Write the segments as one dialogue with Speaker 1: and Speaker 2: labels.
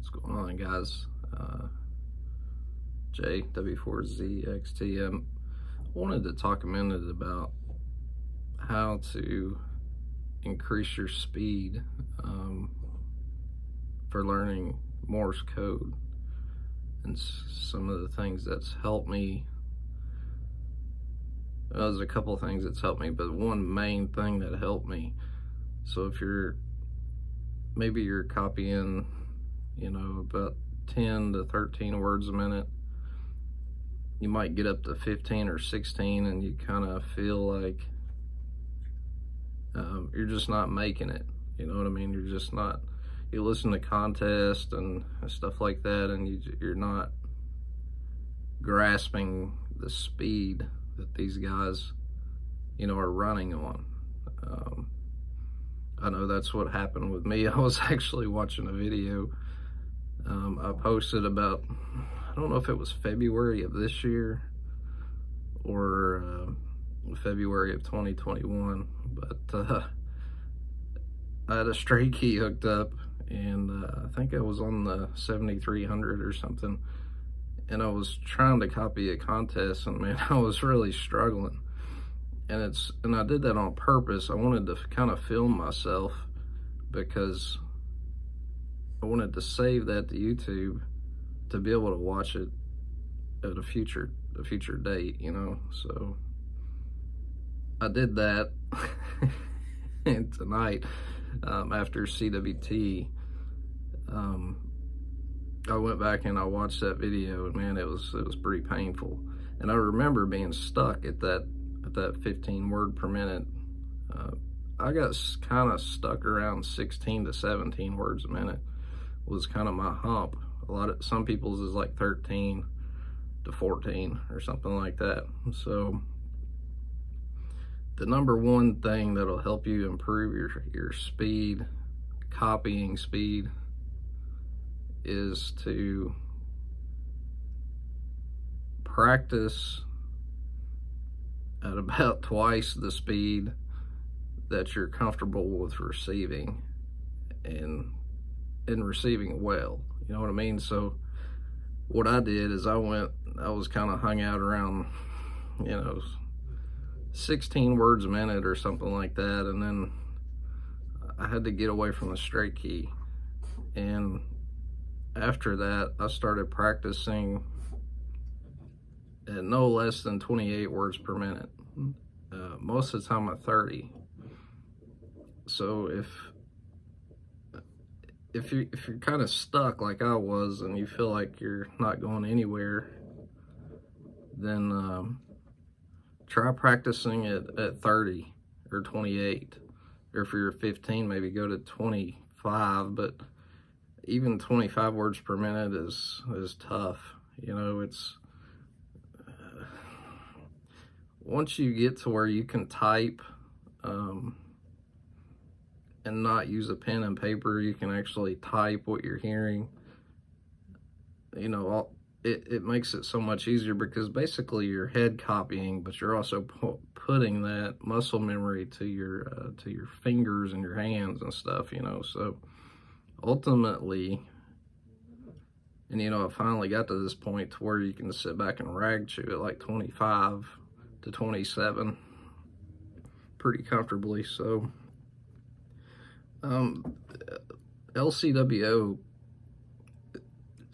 Speaker 1: What's going on, guys? JW4ZXT. Wanted to talk a minute about how to increase your speed for learning Morse code, and some of the things that's helped me. There's a couple things that's helped me, but one main thing that helped me. So if maybe you're copying, about 10 to 13 words a minute, you might get up to 15 or 16 and you kind of feel like you're just not making it. You know what I mean? You're just not, you listen to contests and stuff like that, and you're not grasping the speed that these guys, are running on. I know that's what happened with me. I was actually watching a video I posted about, I don't know if it was February of this year or February of 2021, but I had a stray key hooked up, and I think I was on the 7300 or something, and I was trying to copy a contest, and man, I was really struggling. And I did that on purpose. I wanted to kind of film myself because I wanted to save that to YouTube to be able to watch it at a future date, So I did that, and tonight, after CWT, I went back and I watched that video, and man, it was pretty painful. And I remember being stuck at that 15 word per minute. I got kind of stuck around 16 to 17 words a minute was kind of my hump. Some people's is like 13 to 14 or something like that. So the number one thing that'll help you improve your speed, copying speed, is to practice at about twice the speed that you're comfortable with receiving, and receiving well. You know what I mean? So what I did is I was kind of hung out around, 16 words a minute or something like that, and then I had to get away from the straight key. And after that, I started practicing at no less than 28 words per minute. Most of the time at 30. So if you're kind of stuck like I was, and you feel like you're not going anywhere, then try practicing it at 30 or 28. Or if you're 15, maybe go to 25. But even 25 words per minute is tough. It's once you get to where you can type and not use a pen and paper, you can actually type what you're hearing. It makes it so much easier, because basically you're head copying, but you're also putting that muscle memory to your fingers and your hands and stuff. So ultimately, and I finally got to this point to where you can sit back and rag chew at like 25 to 27 pretty comfortably. So LCWO,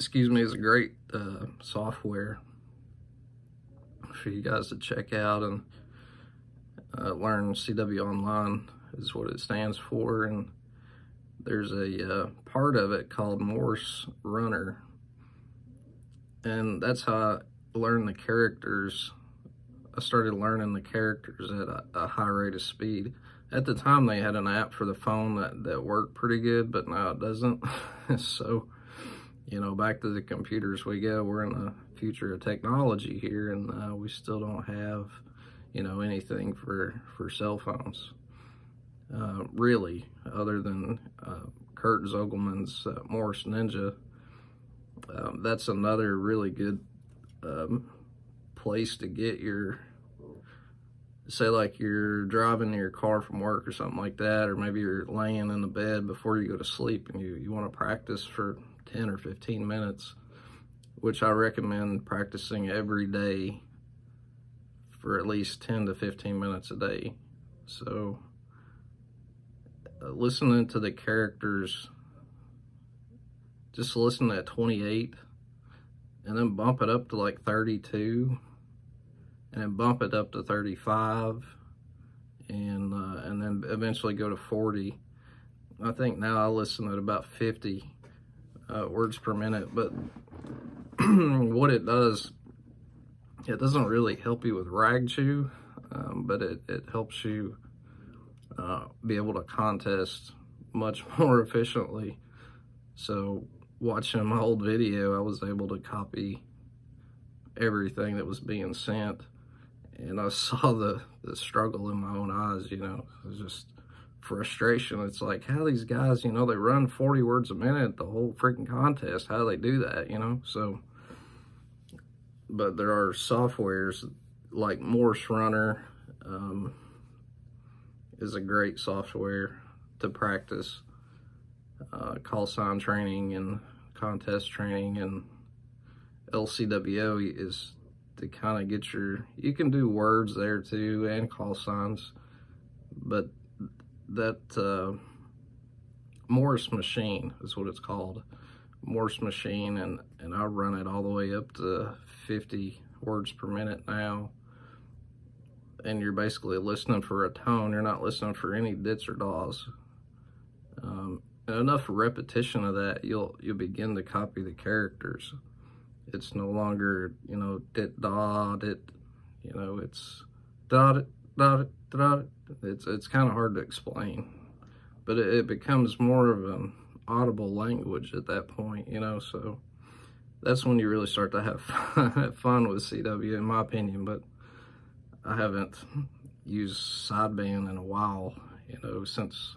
Speaker 1: is a great software for you guys to check out and learn. CW Online is what it stands for, and there's a part of it called Morse Runner, and that's how I learned the characters. I started learning the characters at a high rate of speed. At the time, they had an app for the phone that worked pretty good, but now it doesn't. So, back to the computers we go. We're in the future of technology here, and we still don't have, anything for cell phones, really, other than Kurt Zogelman's Morse Ninja. That's another really good place to get your, say like you're driving your car from work or something like that, or maybe you're laying in the bed before you go to sleep and you want to practice for 10 or 15 minutes, which I recommend practicing every day for at least 10 to 15 minutes a day. So listening to the characters, just listen at 28 and then bump it up to like 32 and then bump it up to 35 and then eventually go to 40. I think now I listen at about 50 words per minute, but what it does, it doesn't really help you with rag chew, but it helps you be able to contest much more efficiently. So watching my old video, I was able to copy everything that was being sent, and I saw the struggle in my own eyes, you know. It was just frustration. It's like, how these guys, you know, they run 40 words a minute the whole freaking contest. How do they do that, you know? So, but there are softwares like Morse Runner is a great software to practice call sign training and contest training, and LCWO is to kind of get your, you can do words there too and call signs, but that Morse machine is what it's called, Morse machine, and I run it all the way up to 50 words per minute now, and you're basically listening for a tone. You're not listening for any dits or daws. And enough repetition of that, you'll begin to copy the characters. It's no longer, you know, dit da dit, you know, it's da dit da dit da dit. It's kind of hard to explain, but it becomes more of an audible language at that point, you know. So that's when you really start to have fun with CW, in my opinion. But I haven't used sideband in a while, you know, since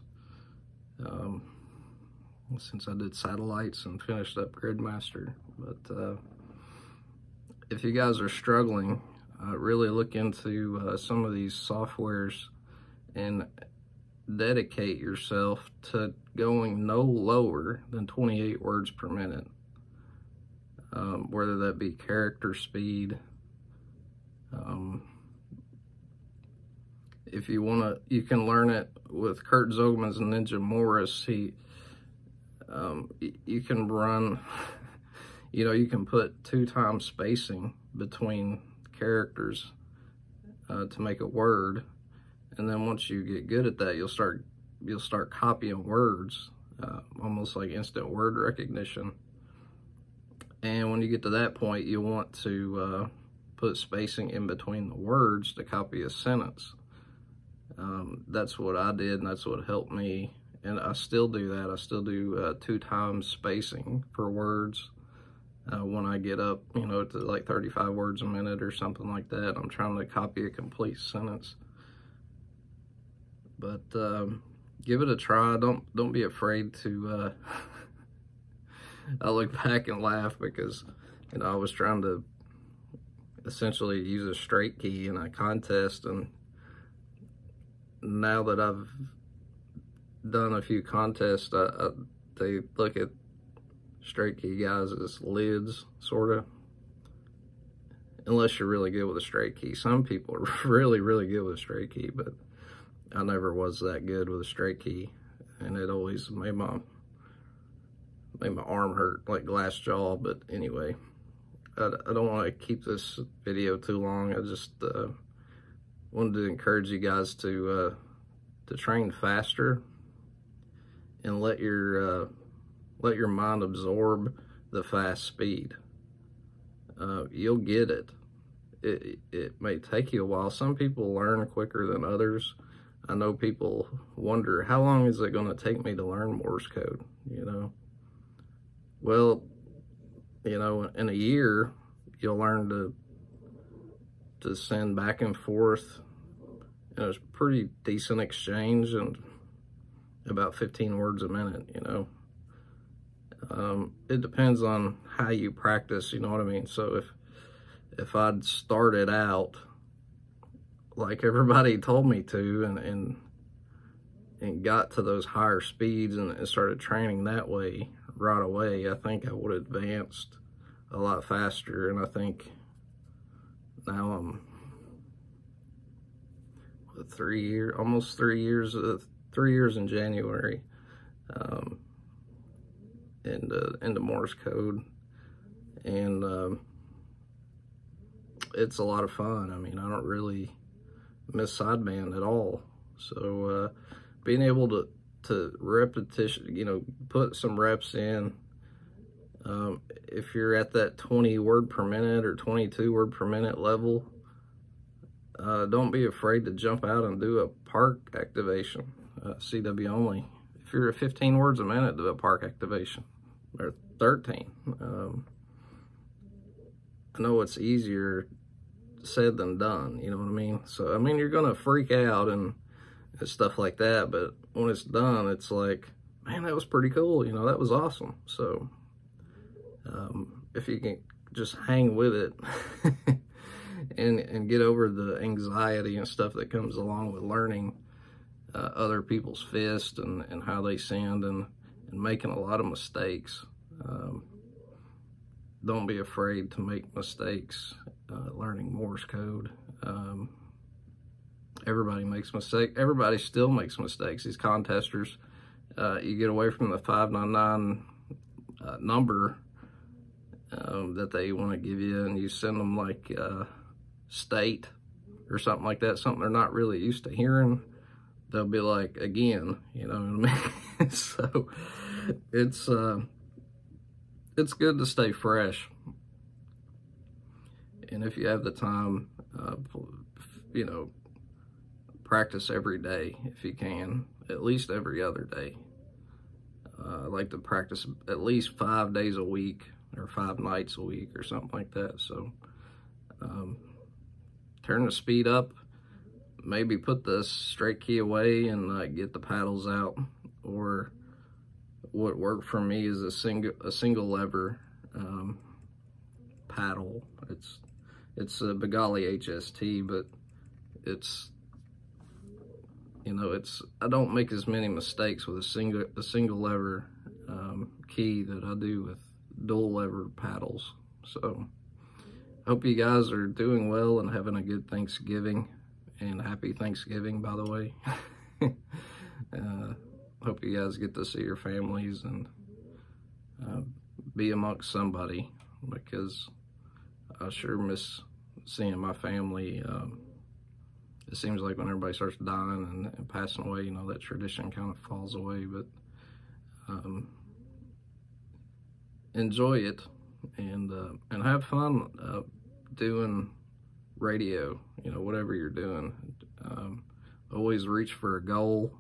Speaker 1: I did satellites and finished up Gridmaster. But if you guys are struggling, really look into some of these softwares and dedicate yourself to going no lower than 28 words per minute, whether that be character speed. If you want to, you can learn it with Kurt Zogman's Ninja Morris. You can run, you know, you can put 2 times spacing between characters to make a word, and then once you get good at that, you'll start copying words, almost like instant word recognition. And when you get to that point, you want to put spacing in between the words to copy a sentence. That's what I did, and that's what helped me. And I still do that. I still do 2 times spacing for words. When I get up, you know, to like 35 words a minute or something like that, I'm trying to copy a complete sentence. But give it a try. Don't be afraid to. I look back and laugh because, you know, I was trying to essentially use a straight key in a contest, and now that I've done a few contests, they look at straight key guys as lids, sort of, unless you're really good with a straight key. Some people are really, really good with a straight key, but I never was that good with a straight key, and it always made my arm hurt, like glass jaw. But anyway, I don't want to keep this video too long. I just wanted to encourage you guys to train faster and let your mind absorb the fast speed. You'll get it. It may take you a while. Some people learn quicker than others. I know people wonder, how long is it going to take me to learn Morse code, you know? Well, you know, in a year, you'll learn to send back and forth. And it's pretty decent exchange, and about 15 words a minute, you know. It depends on how you practice, you know what I mean? So if I'd started out like everybody told me to, and got to those higher speeds and started training that way right away, I think I would have advanced a lot faster. And I think now I'm almost 3 years, 3 years in January, into Morse code. And it's a lot of fun. I mean, I don't really miss sideband at all. So being able to repetition, you know, put some reps in. If you're at that 20 word per minute or 22 word per minute level, don't be afraid to jump out and do a park activation, CW only. If you're at 15 words a minute, do a park activation, or 13. I know it's easier said than done, you know what I mean? So, I mean, you're gonna freak out and stuff like that, but when it's done, it's like, man, that was pretty cool, you know, that was awesome. So, if you can just hang with it and get over the anxiety and stuff that comes along with learning other people's fists and how they send and making a lot of mistakes. Don't be afraid to make mistakes learning Morse code. Everybody makes mistakes. Everybody still makes mistakes. These contesters, you get away from the 599 number that they want to give you, and you send them like state or something like that, something they're not really used to hearing. They'll be like, again, you know what I mean? So it's good to stay fresh. And if you have the time, you know, practice every day if you can, at least every other day. I like to practice at least 5 days a week or 5 nights a week or something like that. So turn the speed up, maybe put the straight key away and get the paddles out. Or what worked for me is a single lever paddle. It's a Begally HST, but it's, you know, I don't make as many mistakes with a single lever key that I do with dual lever paddles. So hope you guys are doing well and having a good Thanksgiving, and happy Thanksgiving, by the way. Hope you guys get to see your families and be amongst somebody, because I sure miss seeing my family. It seems like when everybody starts dying and passing away, you know, that tradition kind of falls away. But enjoy it and have fun doing radio, you know, whatever you're doing. Always reach for a goal.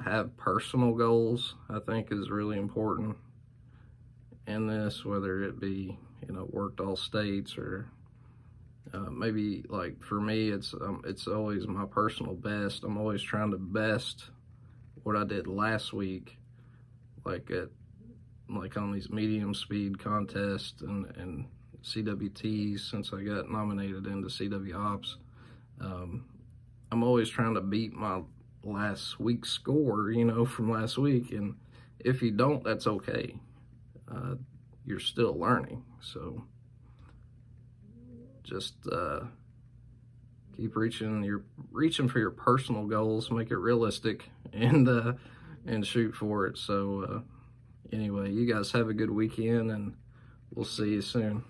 Speaker 1: Have personal goals, I think, is really important in this, whether it be, you know, worked all states or maybe, like, for me, it's always my personal best. I'm always trying to best what I did last week, like on these medium speed contests and CWTs, since I got nominated into CW Ops. I'm always trying to beat my last week's score, you know, from last week. And if you don't, that's okay. You're still learning. So just keep reaching for your personal goals, make it realistic, and shoot for it. So anyway, you guys have a good weekend, and we'll see you soon.